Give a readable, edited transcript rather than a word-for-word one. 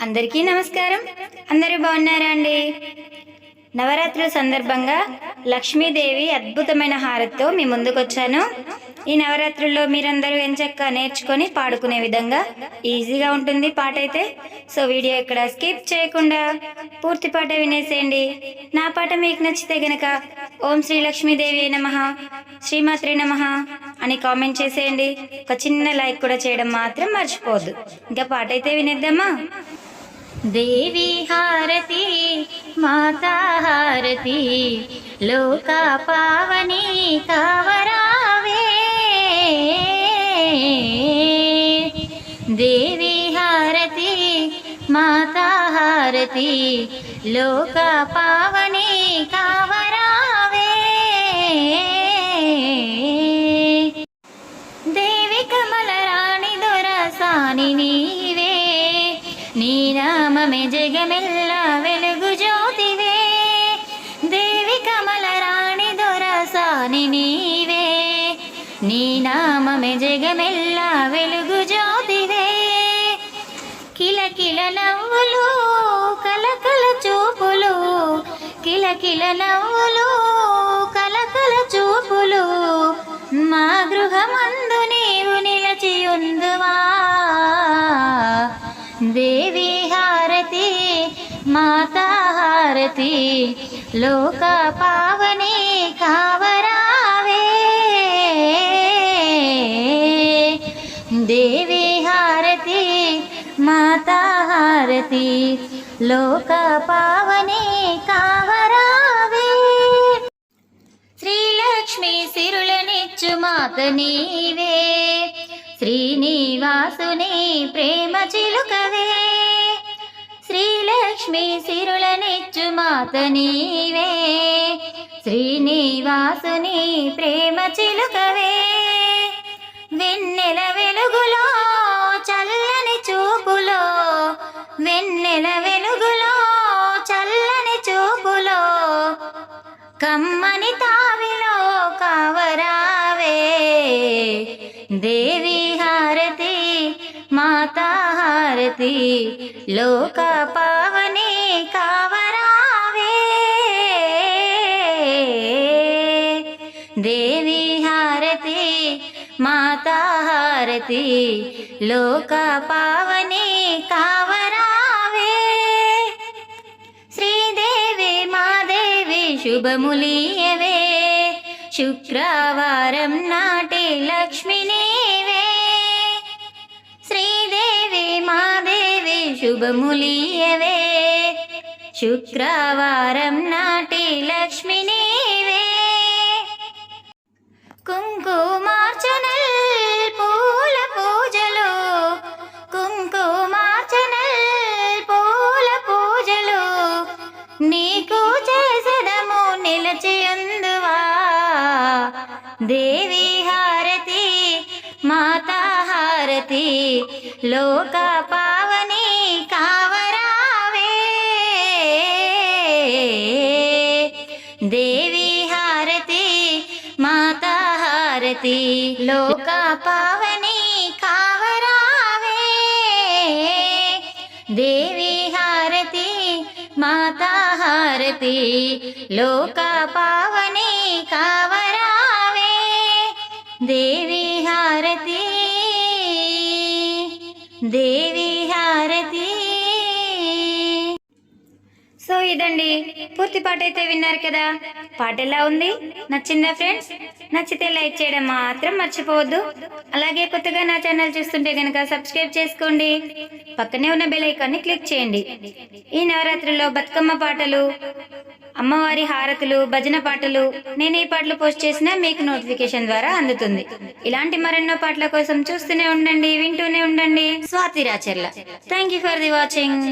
అందరికీ నమస్కారం. అందరూ బాగున్నారా అండి? నవరాత్రుల సందర్భంగా లక్ష్మీదేవి అద్భుతమైన హారతితో మీ ముందుకు వచ్చాను. ఈ నవరాత్రుల్లో మీరందరూ ఎంచక్కా నేర్చుకొని పాడుకునే విధంగా ఈజీగా ఉంటుంది పాట అయితే. సో వీడియో ఇక్కడ స్కిప్ చేయకుండా పూర్తి పాట వినేసేయండి. నా పాట మీకు నచ్చితే గనక ఓం శ్రీ లక్ష్మీదేవి నమః, శ్రీమాత్రే నమః అని కామెంట్ చేసేయండి. ఒక చిన్న లైక్ కూడా చేయడం మాత్రం మర్చిపోవద్దు. ఇంకా పాట అయితే వినేద్దామా? దేవి హారతి మాతా హారతి లోకా పావని కావరావే. దేవి హారతి మాతా హారతి లోకా పావని కావరావే. దేవి కమల రాణి దొరసాని నీవే, నీ నామమే జగమెల్ల వెలుగు జ్యోతివే. దేవి కమల రాణి దొరసాని నీవే, నీ నామమే జగమెల్ల వెలుగు జ్యోతివే. కిలకిల నవ్వులు కలకల చూపులు, కిలకిల నవ్వులు కలకల చూపులు, మా గృహమందు నీవు నిలచియుందువా. దేవి హారతి మాతా హారతి లోకా పావని కావరావే. దేవి హారతి మాతా హారతి లోకా పావని కావరావే. శ్రీలక్ష్మి సిరులనిచ్చు మాత నీవే, శ్రీనివాసుని ప్రేమ చిలుకవే. శ్రీలక్ష్మి సిరులనిచ్చు మాత నీవే, శ్రీనివాసుని ప్రేమ చిలుకవే. వెన్నెల వెలుగులో చల్లని చూపులో, వెన్నెల వెలుగులో చల్లని చూపులో, కమ్మని తావిలో కావరావే. దేవి హారతి మాతా హారతి లోకా పావని కావరావే. దేవి హారతి మాతా హారతి లోకా పావని కావరావే. శ్రీదేవి మాదేవి శుభములీయవే, శుక్రవారం నాటి లక్ష్మి నీవే. శ్రీదేవి మాదేవి శుభములీయవే, శుక్రవారం నాటి లక్ష్మి నీవే. కుంకుమార్చనల్ పూల పూజలు, కుంకుమార్చనల్ పూల పూజలు, నీకు చేసెదము నిలచియుందువా. దేవి హారతి మాతా హారతి లోకా పావని కావరావే. దేవి హారతి మాతా హారతి లోకా పావని కావరావే. దేవి హారతి మాతా హారతి లోకా పావని కావరావే. దేవి హారతి, దేవి హారతి. సో ఇదండి పూర్తి పాట అయితే విన్నారు కదా. పాట ఎలా ఉంది? నచ్చిందా ఫ్రెండ్స్? నచ్చితే లైక్ చేయడం మాత్రం మర్చిపోవద్దు. అలాగే కొత్తగా నా ఛానల్ చూస్తుంటే కనుక సబ్స్క్రైబ్ చేసుకోండి. పక్కనే ఉన్న బెల్ ఐకాన్ని క్లిక్ చేయండి. ఈ నవరాత్రుల్లో బతుకమ్మ పాటలు, అమ్మవారి హారతులు, భజన పాటలు నేను ఈ పాటలు పోస్ట్ చేసినా మీకు నోటిఫికేషన్ ద్వారా అందుతుంది. ఇలాంటి మరెన్నో పాటల కోసం చూస్తూనే ఉండండి, వింటూనే ఉండండి. Swathi Racharla. Thank you for the watching.